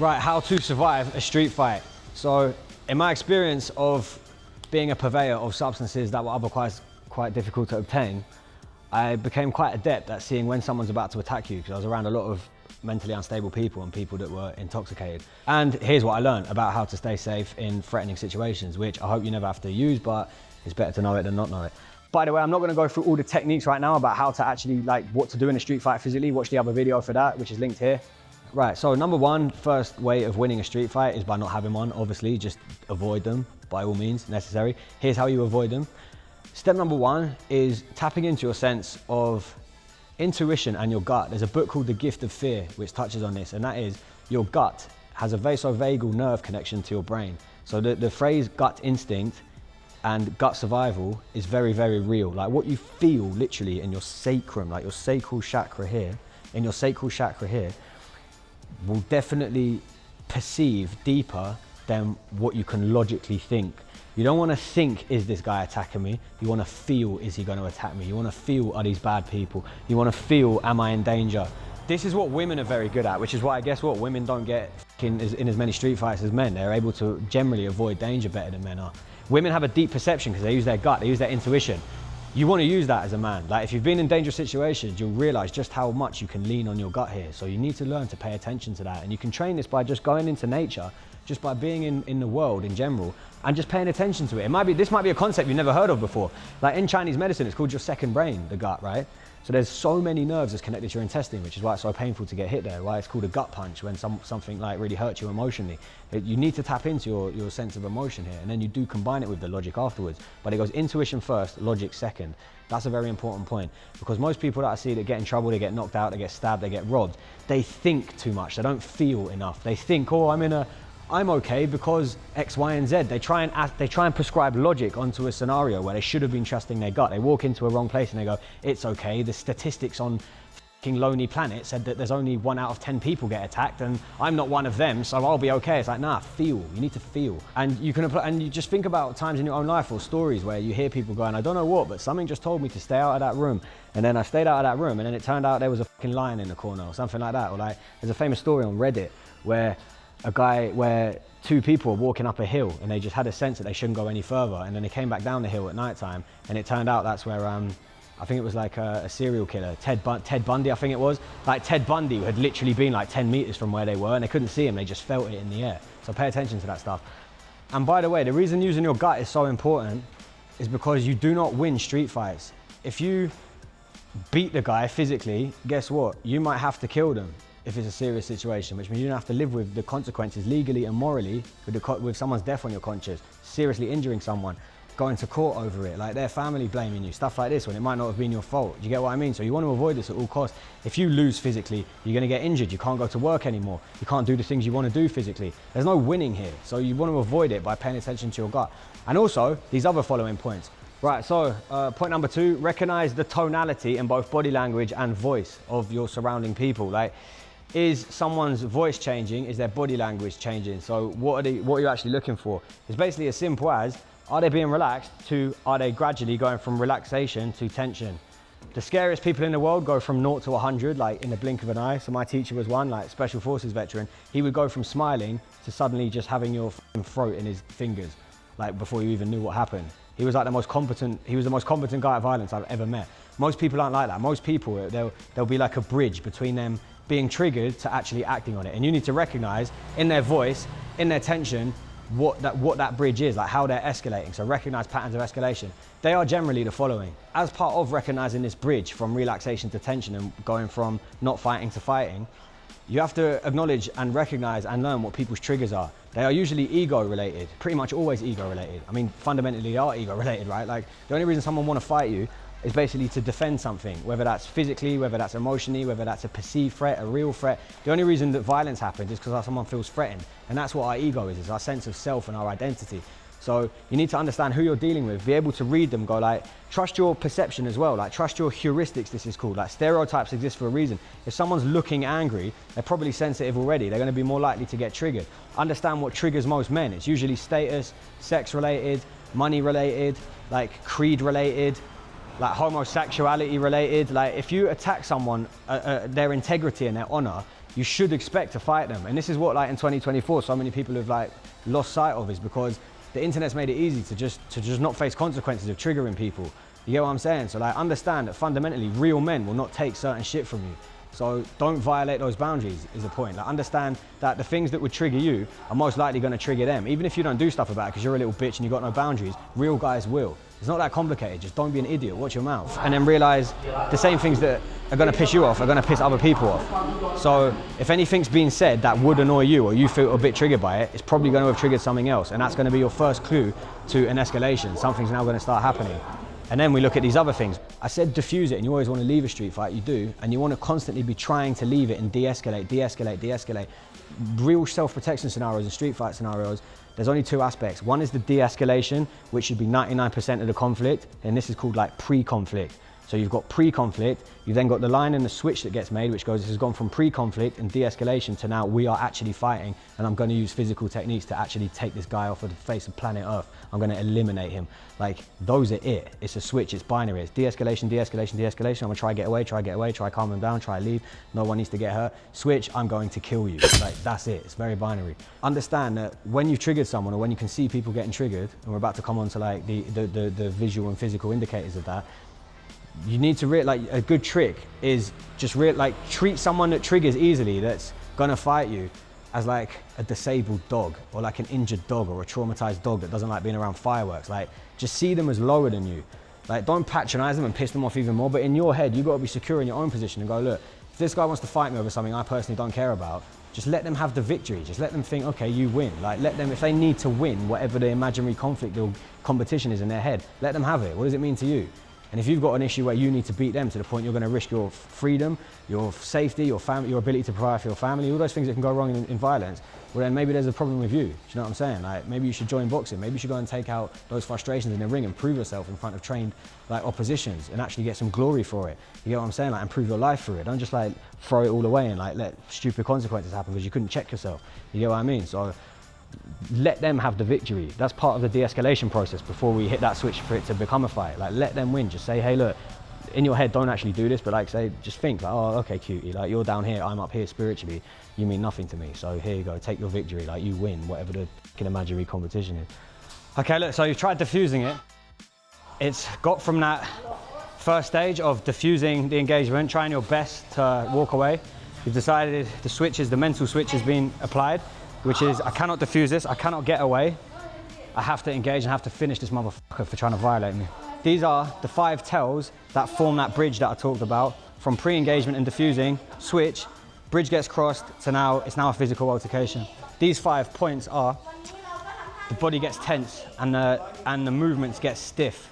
Right, how to survive a street fight. So, in my experience of being a purveyor of substances that were otherwise quite difficult to obtain, I became quite adept at seeing when someone's about to attack you, because I was around a lot of mentally unstable people and people that were intoxicated. And here's what I learned about how to stay safe in threatening situations, which I hope you never have to use, but it's better to know it than not know it. By the way, I'm not gonna go through all the techniques right now about how to actually, like, what to do in a street fight physically. Watch the other video for that, which is linked here. Right, so number one, first way of winning a street fight is by not having one, obviously. Just avoid them by all means necessary. Here's how you avoid them. Step number one is tapping into your sense of intuition and your gut. There's a book called The Gift of Fear, which touches on this, and that is your gut has a vasovagal nerve connection to your brain. So the phrase gut instinct and gut survival is very, very real. Like what you feel literally in your sacrum, like your sacral chakra here, will definitely perceive deeper than what you can logically think. You don't want to think, is this guy attacking me? You want to feel, is he going to attack me? You want to feel, are these bad people? You want to feel, am I in danger? This is what women are very good at, which is why, guess what, women don't get in as many street fights as men. They're able to generally avoid danger better than men are. Women have a deep perception because they use their gut, they use their intuition. You want to use that as a man. Like if you've been in dangerous situations, you'll realize just how much you can lean on your gut here. So you need to learn to pay attention to that. And you can train this by just going into nature, just by being in the world in general, and just paying attention to it. This might be a concept you've never heard of before. Like in Chinese medicine, it's called your second brain, the gut, right? So there's so many nerves that's connected to your intestine, which is why it's so painful to get hit there, why it's called a gut punch when something like really hurts you emotionally. You need to tap into your sense of emotion here, and then you do combine it with the logic afterwards. But it goes intuition first, logic second. That's a very important point, because most people that I see that get in trouble, they get knocked out, they get stabbed, they get robbed, they think too much, they don't feel enough. They think, oh, I'm okay because X, Y, and Z. They try and prescribe logic onto a scenario where they should have been trusting their gut. They walk into a wrong place and they go, it's okay. The statistics on fucking Lonely Planet said that there's only 1 out of 10 people get attacked and I'm not one of them, so I'll be okay. It's like, nah, feel. You need to feel. And you can apply, and you just think about times in your own life or stories where you hear people going, I don't know what, but something just told me to stay out of that room. And then I stayed out of that room and then it turned out there was a fucking lion in the corner or something like that. Or like, there's a famous story on Reddit where two people were walking up a hill and they just had a sense that they shouldn't go any further, and then they came back down the hill at night time and it turned out that's where I think it was like a serial killer, Ted Bundy, I think it was. Like Ted Bundy had literally been like 10 meters from where they were and they couldn't see him, they just felt it in the air. So pay attention to that stuff. And by the way, the reason using your gut is so important is because you do not win street fights. If you beat the guy physically, guess what? You might have to kill them if it's a serious situation, which means you don't have to live with the consequences legally and morally with someone's death on your conscience, seriously injuring someone, going to court over it, like their family blaming you, stuff like this when it might not have been your fault. Do you get what I mean? So you want to avoid this at all costs. If you lose physically, you're going to get injured. You can't go to work anymore. You can't do the things you want to do physically. There's no winning here. So you want to avoid it by paying attention to your gut. And also these other following points. Right, so point number 2, recognize the tonality in both body language and voice of your surrounding people. Like, is someone's voice changing? Is their body language changing? So what are you actually looking for? It's basically as simple as, are they being relaxed to, are they gradually going from relaxation to tension? The scariest people in the world go from 0 to 100, like in the blink of an eye. So my teacher was one, like special forces veteran. He would go from smiling to suddenly just having your throat in his fingers, like before you even knew what happened. He was like the most competent guy at violence I've ever met. Most people aren't like that. Most people, there'll be like a bridge between them being triggered to actually acting on it. And you need to recognize in their voice, in their tension, what that bridge is, like how they're escalating. So recognize patterns of escalation. They are generally the following. As part of recognizing this bridge from relaxation to tension and going from not fighting to fighting, you have to acknowledge and recognize and learn what people's triggers are. They are usually ego related, pretty much always ego related. I mean, fundamentally they are ego related, right? Like the only reason someone want to fight you is basically to defend something, whether that's physically, whether that's emotionally, whether that's a perceived threat, a real threat. The only reason that violence happens is because someone feels threatened. And that's what our ego is our sense of self and our identity. So you need to understand who you're dealing with, be able to read them, go like, trust your perception as well, like trust your heuristics, this is called, like stereotypes exist for a reason. If someone's looking angry, they're probably sensitive already, they're gonna be more likely to get triggered. Understand what triggers most men. It's usually status, sex related, money related, like creed related, like homosexuality related. Like if you attack someone, their integrity and their honor, you should expect to fight them. And this is what, like in 2024, so many people have like lost sight of, is because the internet's made it easy to just not face consequences of triggering people. You get what I'm saying? So like understand that fundamentally real men will not take certain shit from you. So don't violate those boundaries is the point. Like understand that the things that would trigger you are most likely going to trigger them. Even if you don't do stuff about it because you're a little bitch and you've got no boundaries, real guys will. It's not that complicated. Just don't be an idiot. Watch your mouth. And then realize the same things that are going to piss you off are going to piss other people off. So if anything's being said that would annoy you or you feel a bit triggered by it, it's probably going to have triggered something else. And that's going to be your first clue to an escalation. Something's now going to start happening. And then we look at these other things. I said diffuse it, and you always want to leave a street fight, you do, and you want to constantly be trying to leave it and de-escalate, de-escalate, de-escalate. Real self-protection scenarios and street fight scenarios, there's only two aspects. One is the de-escalation, which should be 99% of the conflict, and this is called like pre-conflict. So you've got pre-conflict, you've then got the line and the switch that gets made, which goes, this has gone from pre-conflict and de-escalation to now we are actually fighting, and I'm going to use physical techniques to actually take this guy off of the face of planet Earth. I'm going to eliminate him. Like, those are it. It's a switch, it's binary. It's de-escalation, de-escalation, de-escalation. I'm going to try get away, try calm him down, try leave. No one needs to get hurt. Switch, I'm going to kill you. Like, that's it. It's very binary. Understand that when you've triggered someone, or when you can see people getting triggered, and we're about to come on to like the visual and physical indicators of that, you need to like a good trick is just like treat someone that triggers easily, that's gonna fight you, as like a disabled dog or like an injured dog or a traumatized dog that doesn't like being around fireworks. Like just see them as lower than you. Like don't patronize them and piss them off even more, but in your head you got to be secure in your own position and go, look, if this guy wants to fight me over something I personally don't care about, just let them have the victory. Just let them think, okay, you win. Like let them, if they need to win whatever the imaginary conflict or competition is in their head, let them have it. What does it mean to you? And if you've got an issue where you need to beat them to the point you're going to risk your freedom, your safety, your family, your ability to provide for your family, all those things that can go wrong in violence, well then maybe there's a problem with you. Do you know what I'm saying? Like maybe you should join boxing. Maybe you should go and take out those frustrations in the ring and prove yourself in front of trained like oppositions and actually get some glory for it. You get what I'm saying? Like improve your life through it. Don't just like throw it all away and like let stupid consequences happen because you couldn't check yourself. You get what I mean? So let them have the victory. That's part of the de-escalation process before we hit that switch for it to become a fight. Like let them win. Just say, hey look, in your head don't actually do this, but like say, just think like, oh okay cutie, like you're down here, I'm up here spiritually, you mean nothing to me, so here you go, take your victory, like you win whatever the fucking imaginary competition is. Okay look, so you've tried diffusing it. It's got from that first stage of diffusing the engagement, trying your best to walk away. You've decided the mental switch has been applied, which is, I cannot diffuse this, I cannot get away. I have to engage and have to finish this motherfucker for trying to violate me. These are the 5 tells that form that bridge that I talked about, from pre-engagement and diffusing, switch, bridge gets crossed to now, it's now a physical altercation. These 5 points are, the body gets tense and the movements get stiff.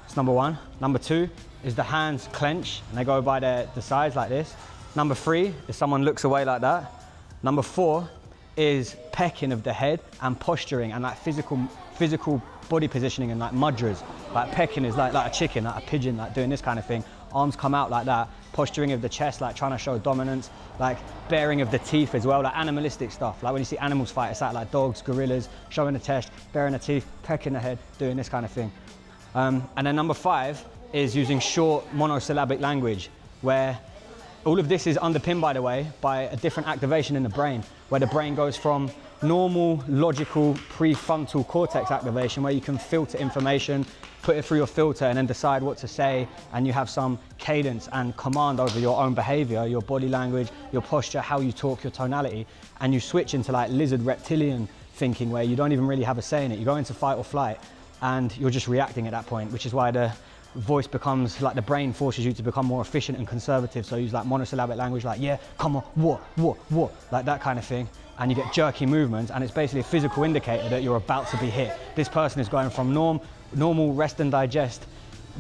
That's number 1. Number 2 is the hands clench and they go by the sides like this. Number 3 is someone looks away like that. Number 4 is pecking of the head and posturing and like physical body positioning and like mudras. Like pecking is like a chicken, like a pigeon, like doing this kind of thing. Arms come out like that. Posturing of the chest, like trying to show dominance. Like baring of the teeth as well, like animalistic stuff. Like when you see animals fight, it's like dogs, gorillas, showing the chest, baring the teeth, pecking the head, doing this kind of thing. And then number 5 is using short monosyllabic language, where all of this is underpinned, by the way, by a different activation in the brain, where the brain goes from normal, logical, prefrontal cortex activation, where you can filter information, put it through your filter, and then decide what to say, and you have some cadence and command over your own behavior, your body language, your posture, how you talk, your tonality, and you switch into like lizard reptilian thinking, where you don't even really have a say in it. You go into fight or flight, and you're just reacting at that point, which is why the voice becomes like the brain forces you to become more efficient and conservative. So use like monosyllabic language, like yeah, come on, what, like that kind of thing. And you get jerky movements, and it's basically a physical indicator that you're about to be hit. This person is going from normal rest and digest,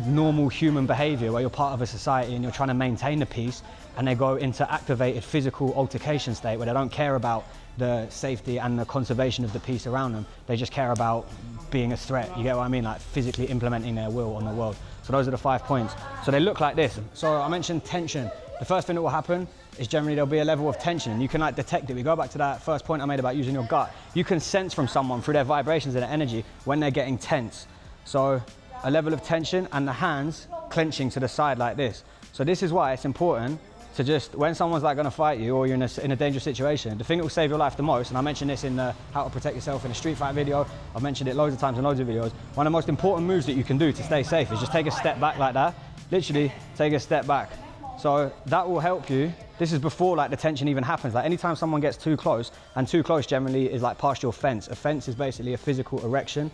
normal human behavior where you're part of a society and you're trying to maintain the peace, and they go into activated physical altercation state where they don't care about the safety and the conservation of the peace around them. They just care about being a threat. You get what I mean? Like physically implementing their will on the world. So those are the 5 points. So they look like this. So I mentioned tension. The first thing that will happen is generally there'll be a level of tension, and you can like detect it. We go back to that first point I made about using your gut. You can sense from someone through their vibrations and their energy when they're getting tense. So a level of tension, and the hands clenching to the side like this. So this is why it's important to just, when someone's like gonna fight you or you're in a dangerous situation, the thing that will save your life the most, and I mentioned this in the how to protect yourself in a street fight video, I've mentioned it loads of times in loads of videos, one of the most important moves that you can do to stay safe is just take a step back like that. Literally, take a step back. So that will help you. This is before like the tension even happens. Like anytime someone gets too close, and too close generally is like past your fence. A fence is basically a physical erection.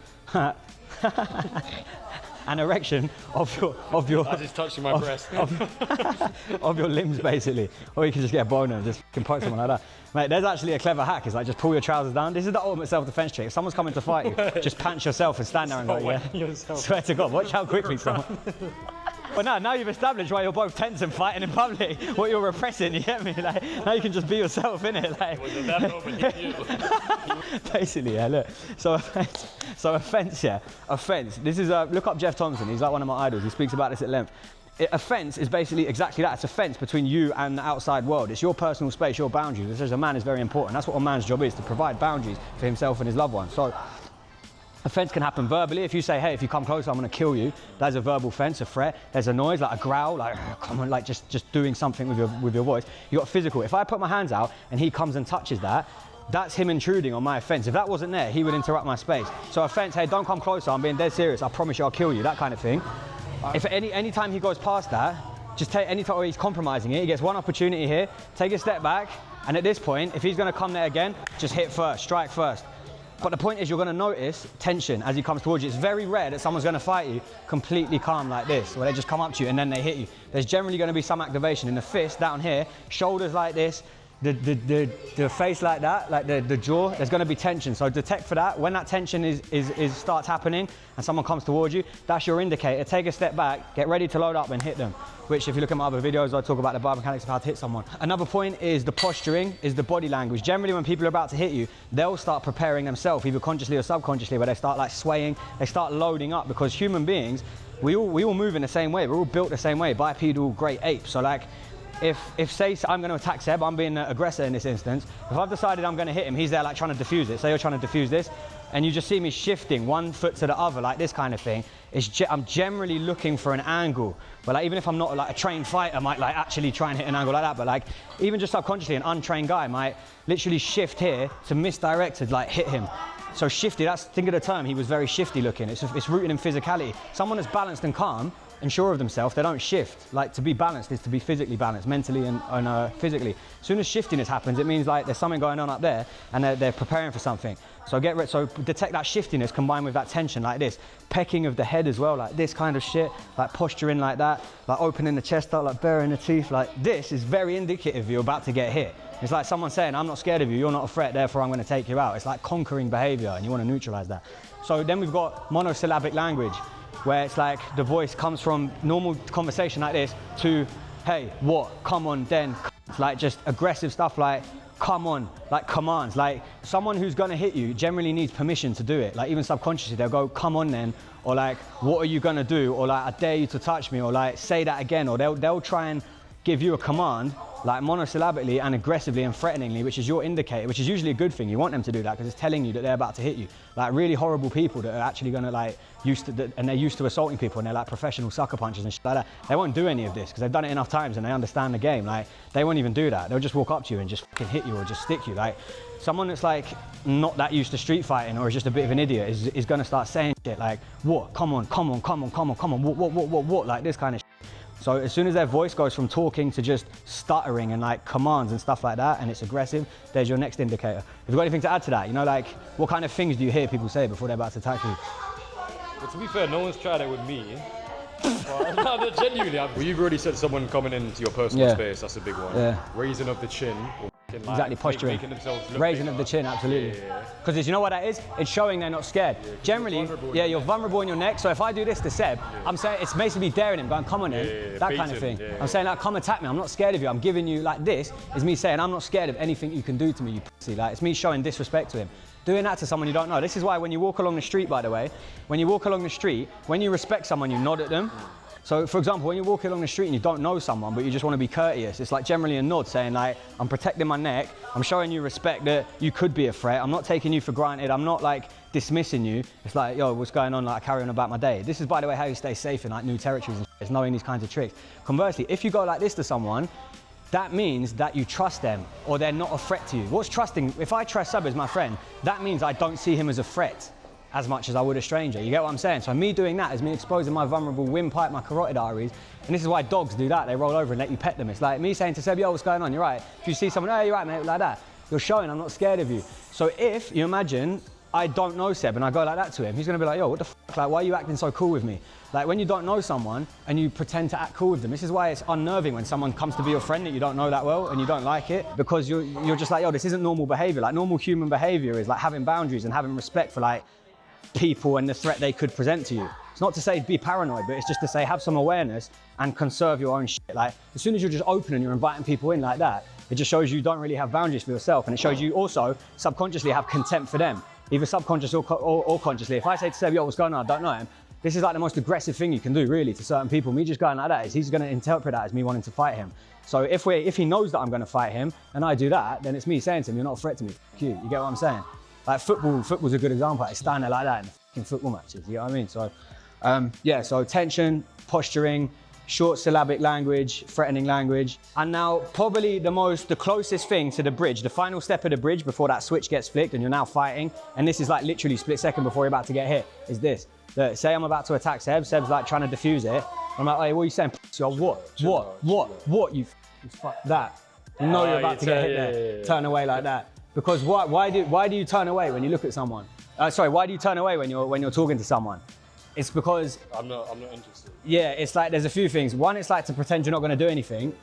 An erection of your I just touched my breast. Of your limbs basically. Or you can just get a boner and just poke someone like that. Mate, there's actually a clever hack. It's like just pull your trousers down. This is the ultimate self-defense trick. If someone's coming to fight you, just pants yourself and stand there and go, yeah. Swear to God, watch how quickly someone... Well, now you've established why you're both tense and fighting in public, what you're repressing, you get me? Like, now you can just be yourself, innit? Like, was it that moment you knew? Basically, yeah, look. So offense, yeah. Offense. This is, look up Jeff Thompson, he's like one of my idols, he speaks about this at length. Offense is basically exactly that. It's a fence between you and the outside world. It's your personal space, your boundaries, which as a man is very important. That's what a man's job is, to provide boundaries for himself and his loved ones. So, offense can happen verbally. If you say, hey, if you come closer, I'm gonna kill you. That's a verbal fence, a threat. There's a noise, like a growl, like, come on, like just doing something with your voice. You got physical. If I put my hands out and he comes and touches that, that's him intruding on my offense. If that wasn't there, he would interrupt my space. So offense, hey, don't come closer, I'm being dead serious. I promise you I'll kill you, that kind of thing. If any time he goes past that, just take any time he's compromising it, he gets one opportunity here, take a step back, and at this point, if he's gonna come there again, just hit first, strike first. But the point is you're going to notice tension as he comes towards you. It's very rare that someone's going to fight you completely calm like this, where they just come up to you and then they hit you. There's generally going to be some activation in the fist down here, shoulders like this, the face like that, like the jaw. There's going to be tension. So detect for that. When that tension starts happening and someone comes towards you, that's your indicator. Take a step back, get ready to load up and hit them. Which, if you look at my other videos, I talk about the biomechanics of how to hit someone. Another point is the posturing, is the body language. Generally, when people are about to hit you, they'll start preparing themselves, either consciously or subconsciously, where they start like swaying, they start loading up, because human beings, we all move in the same way. We're all built the same way, bipedal great apes. So like, if say I'm going to attack Seb, I'm being the aggressor in this instance. If I've decided I'm going to hit him, he's there like trying to defuse it. Say you're trying to defuse this, and you just see me shifting one foot to the other, like this kind of thing. I'm generally looking for an angle. But like, even if I'm not like a trained fighter, I might like actually try and hit an angle like that. But like, even just subconsciously, an untrained guy might literally shift here to misdirect to like hit him. So shifty, think of the term, he was very shifty looking. It's rooted in physicality. Someone that's balanced and calm and sure of themselves, they don't shift. Like, to be balanced is to be physically balanced, mentally and physically. As soon as shiftiness happens, it means like there's something going on up there and they're preparing for something. So detect that shiftiness combined with that tension like this. Pecking of the head as well, like this kind of shit, like posturing like that, like opening the chest up, like baring the teeth, like this is very indicative you're about to get hit. It's like someone saying, I'm not scared of you, you're not a threat, therefore I'm going to take you out. It's like conquering behavior and you want to neutralize that. So then we've got monosyllabic language, where it's like the voice comes from normal conversation like this to, hey, what, come on, then, it's like just aggressive stuff like, come on, like commands. Like someone who's gonna hit you generally needs permission to do it. Like even subconsciously, they'll go, come on then, or like, what are you gonna do? Or like, I dare you to touch me, or like, say that again, or they'll try and give you a command, like monosyllabically and aggressively and threateningly, which is your indicator, which is usually a good thing. You want them to do that because it's telling you that they're about to hit you. Like really horrible people that are actually gonna like, and they're used to assaulting people and they're like professional sucker punchers and shit like that. They won't do any of this because they've done it enough times and they understand the game. Like they won't even do that. They'll just walk up to you and just fucking hit you or just stick you. Like someone that's like not that used to street fighting or is just a bit of an idiot is gonna start saying shit like, what, come on, come on, come on, come on, come on, what, like this kind of shit. So as soon as their voice goes from talking to just stuttering and like commands and stuff like that, and it's aggressive, there's your next indicator. Have you got anything to add to that? You know, like what kind of things do you hear people say before they're about to attack you? Well, to be fair, no one's tried it with me. But, no, genuinely, well, you've already said someone coming into your personal space, that's a big one. Yeah. Raising of the chin. Exactly, posturing. Making themselves look raising of the chin, absolutely. Because you know what that is? It's showing they're not scared. Generally, you're vulnerable in your neck. So if I do this to Seb, I'm saying it's basically daring him, going, come on in, that kind of thing. I'm saying like, come attack me. I'm not scared of you. I'm giving you like this is me saying I'm not scared of anything you can do to me, you pussy. Like it's me showing disrespect to him. Doing that to someone you don't know. This is why when you walk along the street, by the way, when you walk along the street, when you respect someone, you nod at them. So for example, when you're walking along the street and you don't know someone, but you just want to be courteous, it's like generally a nod saying like, I'm protecting my neck, I'm showing you respect that you could be a threat, I'm not taking you for granted, I'm not like dismissing you. It's like, yo, what's going on? Like I carry on about my day. This is, by the way, how you stay safe in like new territories and is knowing these kinds of tricks. Conversely, if you go like this to someone, that means that you trust them or they're not a threat to you. What's trusting? If I trust Sub as my friend, that means I don't see him as a threat as much as I would a stranger. You get what I'm saying? So me doing that is me exposing my vulnerable windpipe, my carotid arteries. And this is why dogs do that. They roll over and let you pet them. It's like me saying to Seb, yo, what's going on? You're right. If you see someone, oh, you're right, mate, like that. You're showing I'm not scared of you. So if you imagine I don't know Seb and I go like that to him, he's gonna be like, yo, what the fuck? Like, why are you acting so cool with me? Like when you don't know someone and you pretend to act cool with them, this is why it's unnerving when someone comes to be your friend that you don't know that well and you don't like it, because you're just like, yo, this isn't normal behavior. Like normal human behavior is like having boundaries and having respect for like people and the threat they could present to you. It's not to say be paranoid, but it's just to say have some awareness and conserve your own shit. Like as soon as you're just open and you're inviting people in like that, it just shows you don't really have boundaries for yourself, and it shows you also subconsciously have contempt for them, either subconscious or consciously. If I say to Seb, yo, what's going on? I don't know him. This is like the most aggressive thing you can do really to certain people. Me just going like that is he's going to interpret that as me wanting to fight him. So if he knows that I'm going to fight him and I do that, then it's me saying to him, you're not a threat to me. F you. You get what I'm saying? Like football's a good example. It's standing there like that in fucking football matches. You know what I mean? So yeah, so tension, posturing, short syllabic language, threatening language. And now probably the closest thing to the bridge, the final step of the bridge before that switch gets flicked and you're now fighting, and this is like literally split second before you're about to get hit, is this. Look, say I'm about to attack Seb's like trying to defuse it. I'm like, hey, what are you saying? So what? You fuck that. You know you're about to get hit there. Turn away like that. Because why do you turn away when you look at someone? Why do you turn away when you're talking to someone? It's because I'm not interested. Yeah, it's like there's a few things. One, it's like to pretend you're not going to do anything,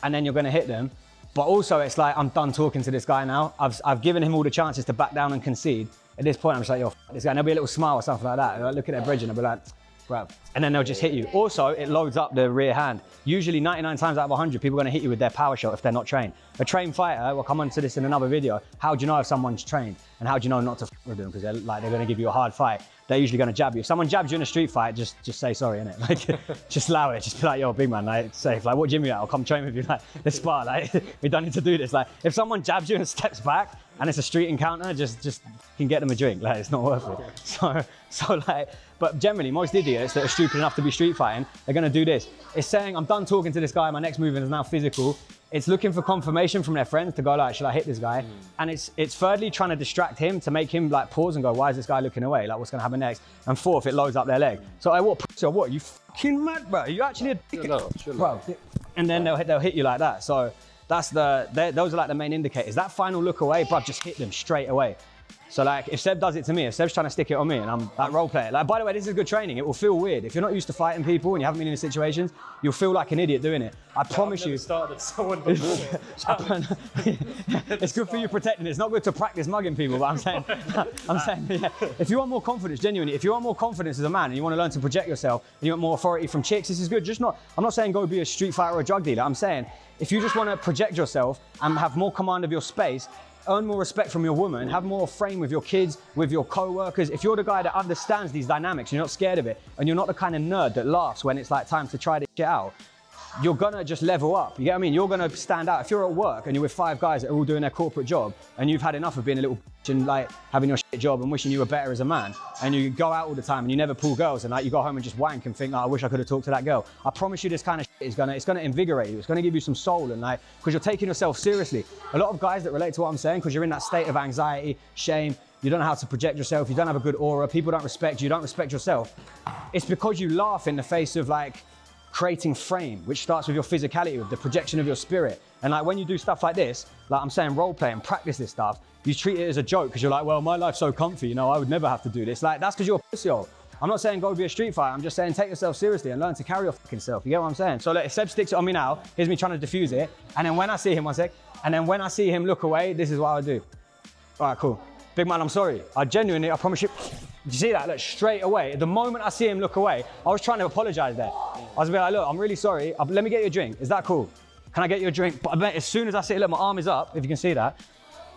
and then you're going to hit them. But also, it's like I'm done talking to this guy now. I've given him all the chances to back down and concede. At this point, I'm just like, yo, f this guy. And there'll be a little smile or something like that. And I look at their bridge and I'll be like, bruv. And then they'll just hit you. Also, it loads up the rear hand. Usually 99 times out of 100, people are going to hit you with their power shot if they're not trained. A trained fighter, we'll come on to this in another video, how do you know if someone's trained? And how do you know not to f with them? Because they're going to give you a hard fight. They're usually going to jab you. If someone jabs you in a street fight, just say sorry, innit? Like, just allow it. Just be like, yo, big man, like, safe. Like, what gym you at? I'll come train with you. Like, let's spar. Like, we don't need to do this. Like, if someone jabs you and steps back and it's a street encounter, just can get them a drink. Like, it's not worth it. So like, but generally, most idiots that are stupid enough to be street fighting, they're going to do this. It's saying, I'm done talking to this guy. My next movement is now physical. It's looking for confirmation from their friends to go like, should I hit this guy? And it's thirdly trying to distract him to make him like pause and go, why is this guy looking away? Like, what's gonna happen next? And fourth, it loads up their leg. So like, what? You fucking mad, bro? You actually a dick? Bro. And then they'll hit you like that. So those are like the main indicators. That final look away, bro, just hit them straight away. So like, if Seb does it to me, if Seb's trying to stick it on me and I'm like role player, like, by the way, this is good training. It will feel weird. If you're not used to fighting people and you haven't been in these situations, you'll feel like an idiot doing it. I promise you. Started someone before. It's good for you protecting it. It's not good to practice mugging people, but I'm saying, yeah, if you want more confidence, genuinely, if you want more confidence as a man and you want to learn to project yourself and you want more authority from chicks, this is good. I'm not saying go be a street fighter or a drug dealer. I'm saying, if you just want to project yourself and have more command of your space, earn more respect from your woman, have more frame with your kids, with your co-workers. If you're the guy that understands these dynamics, you're not scared of it, and you're not the kind of nerd that laughs when it's like time to try this shit out, you're gonna just level up. You get what I mean? You're gonna stand out. If you're at work and you're with 5 guys that are all doing their corporate job and you've had enough of being a little bitch and like having your shit job and wishing you were better as a man, and you go out all the time and you never pull girls and like you go home and just wank and think, oh, I wish I could have talked to that girl. I promise you this kind of shit is gonna invigorate you. It's gonna give you some soul, and like, because you're taking yourself seriously. A lot of guys that relate to what I'm saying, because you're in that state of anxiety, shame, you don't know how to project yourself, you don't have a good aura, people don't respect you, don't respect yourself. It's because you laugh in the face of like creating frame, which starts with your physicality, with the projection of your spirit. And like when you do stuff like this, like I'm saying role play and practice this stuff, you treat it as a joke because you're like, well, my life's so comfy, you know, I would never have to do this. Like, that's because you're a pussy hole. I'm not saying go be a street fighter, I'm just saying take yourself seriously and learn to carry your fucking self. You get what I'm saying? So like, if Seb sticks it on me now, here's me trying to defuse it, and then when I see him, one sec, and then when I see him look away, this is what I would do. All right, cool. Big man, I'm sorry. I promise you, you see that? Look, straight away. The moment I see him look away, I was trying to apologize there. I was like, look, I'm really sorry. Let me get you a drink. Is that cool? Can I get you a drink? But as soon as I see it, look, my arm is up, if you can see that.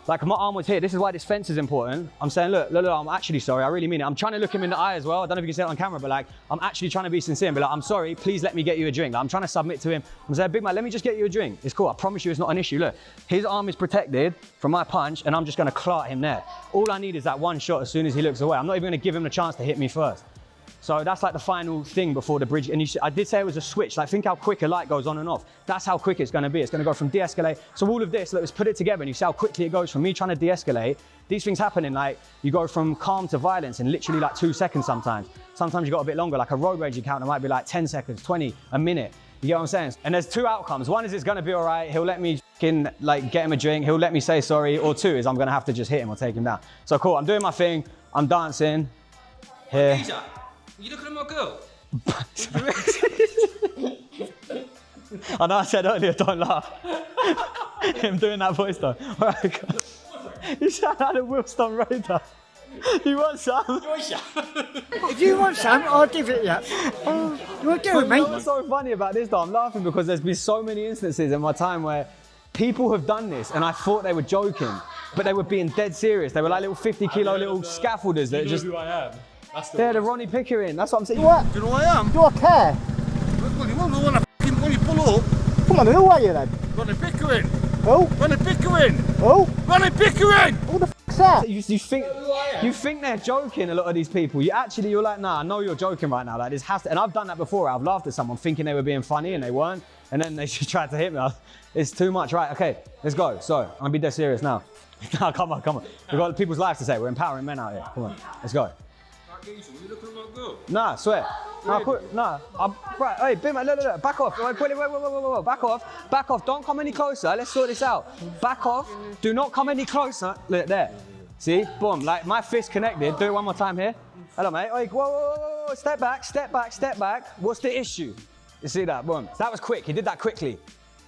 Like, my arm was here. This is why this fence is important. I'm saying, look, I'm actually sorry. I really mean it. I'm trying to look him in the eye as well. I don't know if you can see it on camera, but like, I'm actually trying to be sincere and be like, I'm sorry, please let me get you a drink. Like, I'm trying to submit to him. I'm saying, big man, let me just get you a drink. It's cool. I promise you it's not an issue. Look, his arm is protected from my punch, and I'm just going to clot him there. All I need is that one shot as soon as he looks away. I'm not even going to give him the chance to hit me first. So that's like the final thing before the bridge. And I did say it was a switch. Like think how quick a light goes on and off. That's how quick it's gonna be. It's gonna go from de-escalate. So all of this, let's put it together and you see how quickly it goes from me trying to de-escalate. These things happen in like, you go from calm to violence in literally like 2 seconds sometimes. Sometimes you got a bit longer, like a road rage encounter might be like 10 seconds, 20, a minute. You get what I'm saying? And there's 2 outcomes. One is it's gonna be all right. He'll let me like get him a drink. He'll let me say sorry. Or 2 is I'm gonna have to just hit him or take him down. So cool, I'm doing my thing. I'm dancing here. You looking at my girl? I know I said earlier, don't laugh. Him doing that voice though. All right, you sound like a Wilston Raider. You want some? If you want some, I'll give it you. You want to do it, mate? What's so funny about this though? I'm laughing because there's been so many instances in my time where people have done this and I thought they were joking, but they were being dead serious. They were like little 50-kilo little scaffolders that just... who I am? They're the Ronnie Pickering. That's what I'm saying. What? Do you know who I am? Do I care? Well, you won't want to when you pull up. Come on, who are you then? Ronnie Pickering. Who? Ronnie Pickering. Who? Ronnie Pickering. Who the f***'s that? You think they're joking, a lot of these people. You're like, nah, I know you're joking right now. Like this has to, and I've done that before. I've laughed at someone thinking they were being funny and they weren't. And then they just tried to hit me. It's too much, right? Okay, let's go. So, I'm gonna be dead serious now. No, come on. We've got people's lives to say. We're empowering men out here. Come on, let's go. Nah, swear. Nah, right, hey, big man, look, back off. Wait, back off. Don't come any closer. Let's sort this out. Back off. Do not come any closer. Look there. See, boom. Like my fist connected. Do it one more time here. Hello, mate. Wait, whoa. Step back. What's the issue? You see that? Boom. So that was quick. He did that quickly.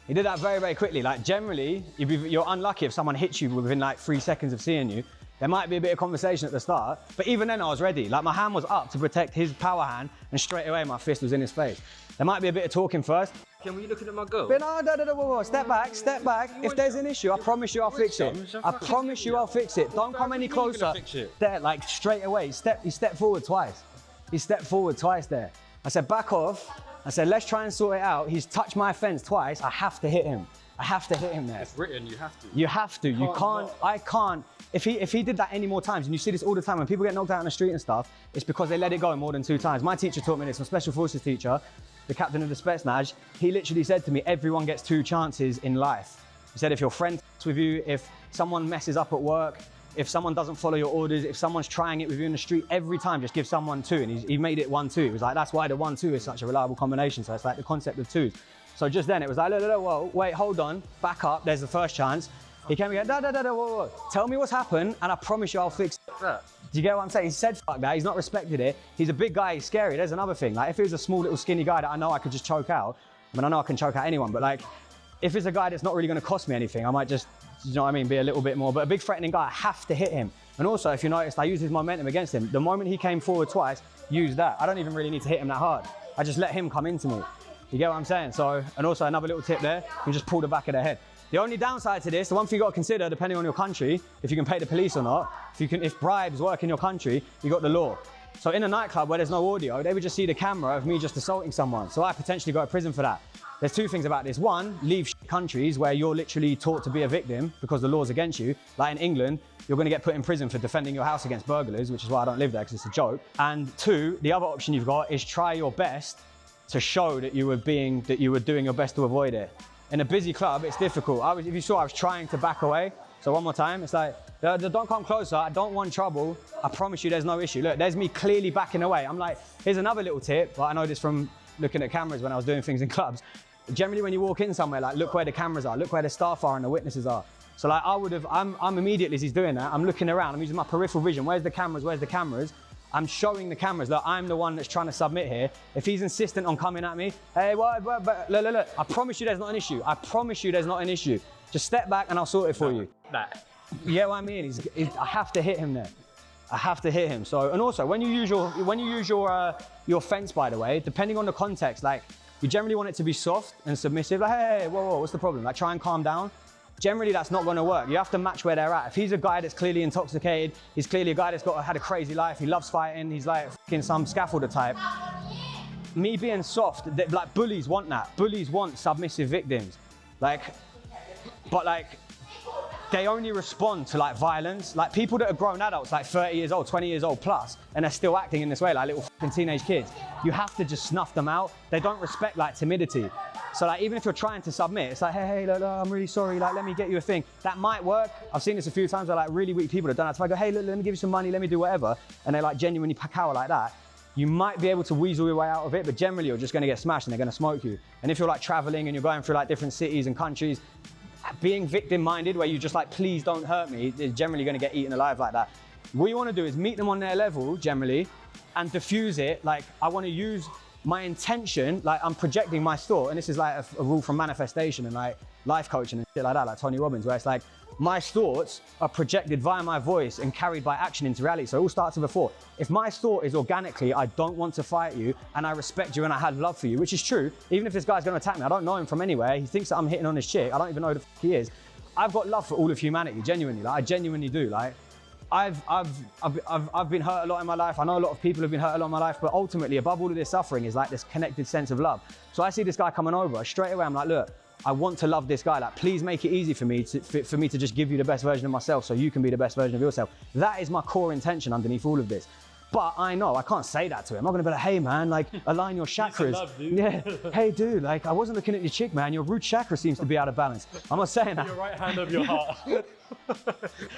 He did that very, very quickly. Like generally, you're unlucky if someone hits you within like 3 seconds of seeing you. There might be a bit of conversation at the start, but even then I was ready. Like my hand was up to protect his power hand, and straight away my fist was in his face. There might be a bit of talking first. Were you looking at my girl? But no, step back. If there's an issue, I promise you I'll fix it. I promise you I'll fix it. Don't come any closer. There, like straight away, he stepped forward twice. He stepped forward twice there. I said, back off. I said, let's try and sort it out. He's touched my fence twice. I have to hit him. I have to hit him there. It's written, you have to. You have to. You can't. I can't. If he did that any more times, and you see this all the time, when people get knocked out on the street and stuff, it's because they let it go more than 2 times. My teacher taught me this, my special forces teacher, the captain of the Spetsnaz, he literally said to me, everyone gets 2 chances in life. He said, if your friend with you, if someone messes up at work, if someone doesn't follow your orders, if someone's trying it with you in the street, every time just give someone 2. And he made it 1-2. He was like, that's why the 1-2 is such a reliable combination. So it's like the concept of 2s. So just then it was like, whoa, wait, hold on, back up, there's the first chance. He came again, whoa. Tell me what's happened and I promise you I'll fix it. Do you get what I'm saying? He said fuck that, he's not respected it. He's a big guy, he's scary. There's another thing. Like if he was a small little skinny guy that I know I could just choke out, I mean, I know I can choke out anyone, but like, if it's a guy that's not really gonna cost me anything, I might just, you know what I mean, be a little bit more. But a big threatening guy, I have to hit him. And also, if you noticed, I used his momentum against him. The moment he came forward twice, use that. I don't even really need to hit him that hard. I just let him come into me. You get what I'm saying? So, and also another little tip there, you just pull the back of their head. The only downside to this, the one thing you got to consider, depending on your country, if you can pay the police or not, if bribes work in your country, you got the law. So in a nightclub where there's no audio, they would just see the camera of me just assaulting someone. So I potentially go to prison for that. There's 2 things about this. One, leave countries where you're literally taught to be a victim because the law's against you. Like in England, you're going to get put in prison for defending your house against burglars, which is why I don't live there because it's a joke. And 2, the other option you've got is try your best to show that you were doing your best to avoid it. In a busy club, it's difficult. If you saw, I was trying to back away. So one more time, it's like, don't come closer. I don't want trouble. I promise you there's no issue. Look, there's me clearly backing away. I'm like, here's another little tip, but I know this from looking at cameras when I was doing things in clubs. Generally, when you walk in somewhere, like look where the cameras are, look where the staff are and the witnesses are. So like I'm immediately, as he's doing that, I'm looking around, I'm using my peripheral vision. Where's the cameras? I'm showing the cameras that I'm the one that's trying to submit here. If he's insistent on coming at me, hey, look, I promise you there's not an issue. I promise you there's not an issue. Just step back and I'll sort it for you. You get what I mean? I have to hit him there. I have to hit him. So, and also when you use your fence, by the way, depending on the context, like you generally want it to be soft and submissive. Like, hey, whoa, what's the problem? Like try and calm down. Generally, that's not going to work. You have to match where they're at. If he's a guy that's clearly intoxicated, he's clearly a guy that's had a crazy life, he loves fighting, he's like fucking some scaffolder type. Me being soft, like bullies want that. Bullies want submissive victims. But they only respond to like violence. Like people that are grown adults, like 30 years old, 20 years old plus, and they're still acting in this way, like little fucking teenage kids. You have to just snuff them out. They don't respect like timidity. So like even if you're trying to submit, it's like, hey, look, I'm really sorry, like let me get you a thing. That might work. I've seen this a few times where like really weak people that don't have to. I go, hey, look, let me give you some money, let me do whatever. And they like genuinely cower like that. You might be able to weasel your way out of it, but generally you're just gonna get smashed and they're gonna smoke you. And if you're like traveling and you're going through like different cities and countries, being victim-minded where you just like, please don't hurt me, is generally gonna get eaten alive like that. What you wanna do is meet them on their level, generally, and diffuse it. Like, I wanna use my intention, like I'm projecting my thought, and this is like a rule from manifestation and like life coaching and shit like that, like Tony Robbins, where it's like, my thoughts are projected via my voice and carried by action into reality. So it all starts with a thought. If my thought is organically, I don't want to fight you and I respect you and I have love for you, which is true, even if this guy's gonna attack me, I don't know him from anywhere, he thinks that I'm hitting on his chick, I don't even know who the fuck he is. I've got love for all of humanity, genuinely, like I genuinely do. Like, I've been hurt a lot in my life. I know a lot of people have been hurt a lot in my life, but ultimately above all of this suffering is like this connected sense of love. So I see this guy coming over, straight away I'm like, look, I want to love this guy. Like, please make it easy for me to just give you the best version of myself so you can be the best version of yourself. That is my core intention underneath all of this. But I know I can't say that to him. I'm not gonna be like, hey man, like align your chakras. Love, dude. Yeah, hey dude, like I wasn't looking at your chick, man. Your root chakra seems to be out of balance. I'm not saying that. Your right hand of your heart.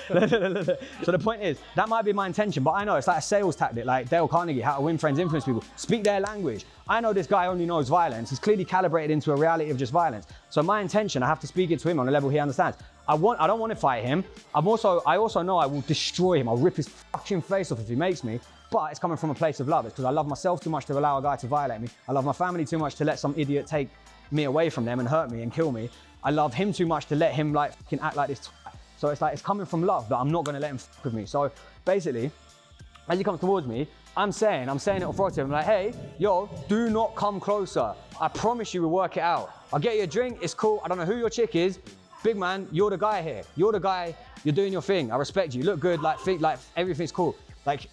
So the point is, that might be my intention, but I know it's like a sales tactic, like Dale Carnegie, how to win friends, influence people, speak their language. I know this guy only knows violence. He's clearly calibrated into a reality of just violence. So my intention, I have to speak it to him on a level he understands. I don't want to fight him. I also know I will destroy him. I'll rip his fucking face off if he makes me. But it's coming from a place of love. It's because I love myself too much to allow a guy to violate me. I love my family too much to let some idiot take me away from them and hurt me and kill me. I love him too much to let him like fucking act like this. So it's like, it's coming from love that I'm not gonna let him fuck with me. So basically, as he comes towards me, I'm saying it authoritative. I'm like, hey, yo, do not come closer. I promise you we'll work it out. I'll get you a drink, it's cool. I don't know who your chick is. Big man, you're the guy here. You're the guy, you're doing your thing. I respect you, look good, like everything's cool. Like,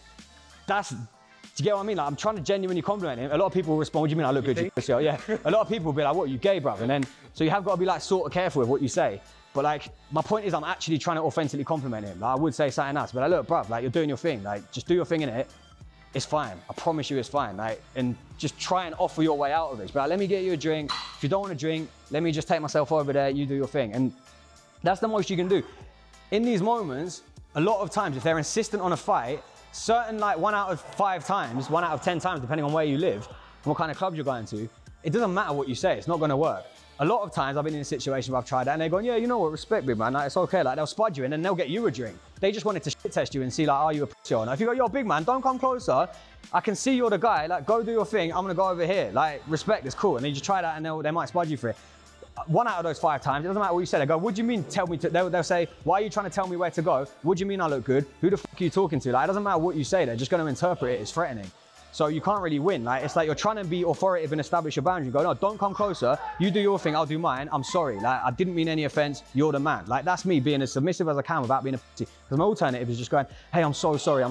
do you get what I mean? Like, I'm trying to genuinely compliment him. A lot of people will respond, what do you mean I look good? Yeah. A lot of people will be like, what, you gay, bruv? And then, so you have got to be like sort of careful with what you say. But like, my point is I'm actually trying to authentically compliment him. Like, I would say something else, but like, look, bruv, like you're doing your thing. Like, just do your thing in it. It's fine. I promise you it's fine. Like, and just try and offer your way out of it. But like, let me get you a drink. If you don't want a drink, let me just take myself over there. You do your thing. And that's the most you can do. In these moments, a lot of times, if they're insistent on a fight, certain like 1 out of 5 times, 1 out of 10 times, depending on where you live and what kind of clubs you're going to, it doesn't matter what you say, it's not gonna work. A lot of times I've been in a situation where I've tried that and they're going, yeah, you know what, respect me, man, like, it's okay, like they'll spud you and then they'll get you a drink. They just wanted to shit test you and see like, are you a pussy or not? If you go, yo, big man, don't come closer, I can see you're the guy, like go do your thing, I'm gonna go over here, like respect, it's cool. And then you just try that and they might spud you for it. 1 out of those 5 times, it doesn't matter what you say. They go, what do you mean tell me to, they'll say, why are you trying to tell me where to go? What do you mean I look good? Who the fuck are you talking to? Like, it doesn't matter what you say, they're just gonna interpret it as threatening. So you can't really win. Like, it's like you're trying to be authoritative and establish your boundary. You go, no, don't come closer. You do your thing, I'll do mine. I'm sorry, like I didn't mean any offense, you're the man. Like, that's me being as submissive as I can without being a pussy. Because my alternative is just going, hey, I'm so sorry,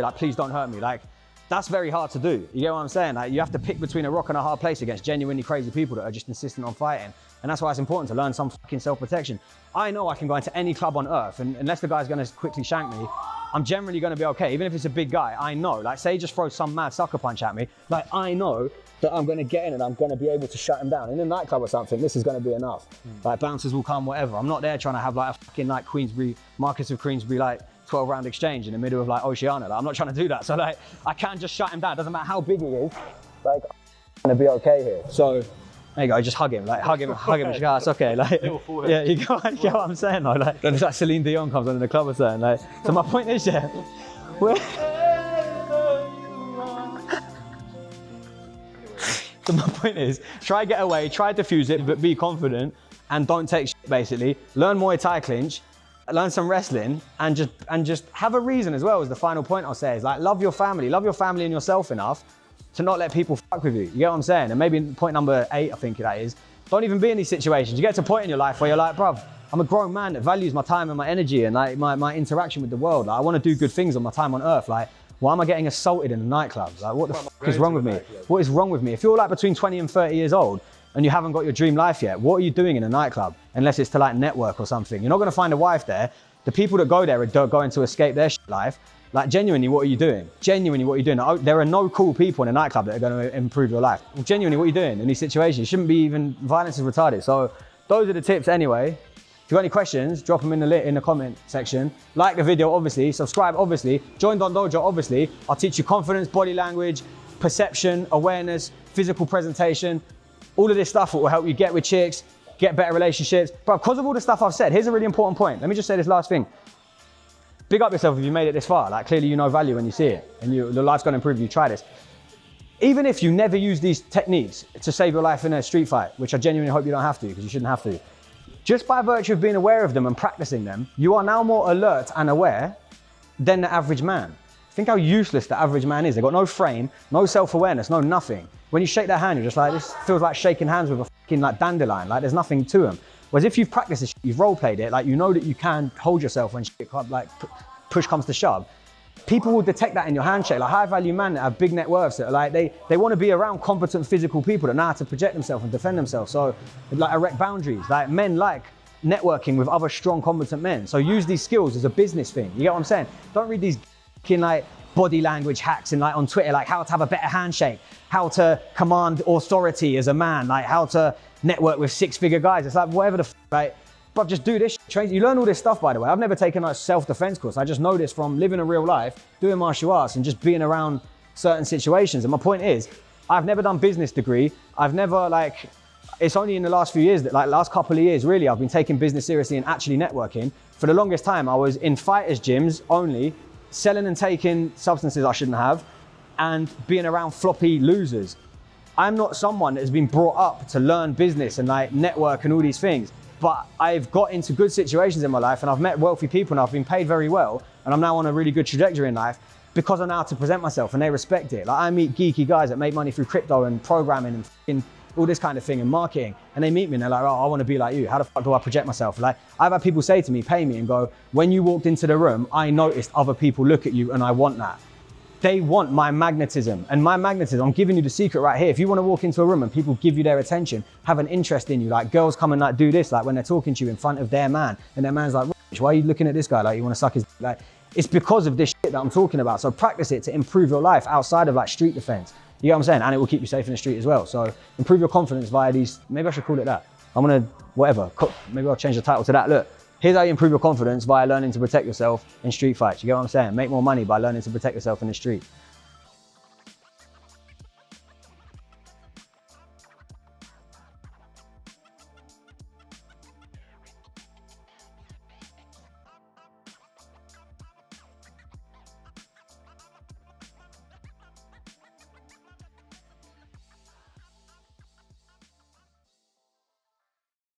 like please don't hurt me. Like, that's very hard to do. You get what I'm saying? Like, you have to pick between a rock and a hard place against genuinely crazy people that are just insistent on fighting. And that's why it's important to learn some fucking self-protection. I know I can go into any club on earth, and unless the guy's gonna quickly shank me, I'm generally gonna be okay. Even if it's a big guy, I know. Like, say he just throws some mad sucker punch at me, like I know that I'm gonna get in and I'm gonna be able to shut him down. In a nightclub or something, this is gonna be enough. Like, bouncers will come, whatever. I'm not there trying to have like a fucking like Queensbury, Marcus of Queensbury, like 12-round exchange in the middle of like Oceania. Like, I'm not trying to do that. So like, I can just shut him down. Doesn't matter how big he is. Like, I'm gonna be okay here. So there you go, just hug him. Like, hug him. Yeah, it's okay. Like, yeah, you get what I'm saying? Like, then it's like Celine Dion comes on in the club or something. Like, so my point is, yeah, so my point is, try get away, try diffuse it, but be confident and don't take shit, basically. Learn Muay Thai clinch, learn some wrestling, and just have a reason as well. As the final point I'll say is like, love your family and yourself enough to not let people fuck with you. You get what I'm saying? And maybe point number 8, I think that is, don't even be in these situations. You get to a point in your life where you're like, bruv, I'm a grown man that values my time and my energy and like my interaction with the world. Like, I want to do good things on my time on earth. Like, why am I getting assaulted in a nightclub? Like, what the fuck is wrong with me? What is wrong with me? If you're like between 20 and 30 years old, and you haven't got your dream life yet, what are you doing in a nightclub? Unless it's to like network or something. You're not gonna find a wife there. The people that go there are going to escape their life. Like genuinely, what are you doing? Genuinely, what are you doing? There are no cool people in a nightclub that are gonna improve your life. Genuinely, what are you doing in these situations? You shouldn't be even, violence is retarded. So those are the tips anyway. If you've got any questions, drop them in the comment section. Like the video, obviously. Subscribe, obviously. Join Don Dojo, obviously. I'll teach you confidence, body language, perception, awareness, physical presentation. All of this stuff will help you get with chicks, get better relationships. But because of all the stuff I've said, here's a really important point. Let me just say this last thing. Big up yourself if you made it this far. Like clearly you know value when you see it and your life's gonna improve if you try this. Even if you never use these techniques to save your life in a street fight, which I genuinely hope you don't have to because you shouldn't have to. Just by virtue of being aware of them and practicing them, you are now more alert and aware than the average man. Think how useless the average man is. They've got no frame, no self-awareness, no nothing. When you shake their hand, you're just like, this feels like shaking hands with a fucking like dandelion, like there's nothing to them. Whereas if you've practiced this, you've role-played it, like you know that you can hold yourself when shit, like push comes to shove. People will detect that in your handshake, like high-value men that have big net worths that are like, they want to be around competent physical people that know how to project themselves and defend themselves. So like erect boundaries, like men like networking with other strong, competent men. So use these skills as a business thing. You get what I'm saying? Don't read these like body language hacks and like on Twitter, like how to have a better handshake, how to command authority as a man, like how to network with six-figure guys. It's like whatever the like, but just do this, train. You learn all this stuff, by the way. I've never taken a self-defense course. I just know this from living a real life, doing martial arts and just being around certain situations. And my point is, I've never done business degree. I've never like, it's only in the last few years, that like last couple of years, really, I've been taking business seriously and actually networking. For the longest time, I was in fighters' gyms only, selling and taking substances I shouldn't have, and being around floppy losers. I'm not someone that has been brought up to learn business and like network and all these things, but I've got into good situations in my life and I've met wealthy people and I've been paid very well, and I'm now on a really good trajectory in life because I know how to present myself and they respect it. Like I meet geeky guys that make money through crypto and programming and all this kind of thing and marketing, and they meet me and they're like, oh, I want to be like you. How the fuck do I project myself? Like I've had people say to me, pay me and go, when you walked into the room, I noticed other people look at you and I want that. They want my magnetism, and my magnetism, I'm giving you the secret right here. If you want to walk into a room and people give you their attention, have an interest in you, like girls come and like do this, like when they're talking to you in front of their man and their man's like, why are you looking at this guy? Like you want to suck his, like it's because of this shit that I'm talking about. So practice it to improve your life outside of like street defense. You know what I'm saying? And it will keep you safe in the street as well. So improve your confidence via these, maybe I should call it that. I'm gonna, whatever, maybe I'll change the title to that. Look, here's how you improve your confidence via learning to protect yourself in street fights. You get what I'm saying? Make more money by learning to protect yourself in the street.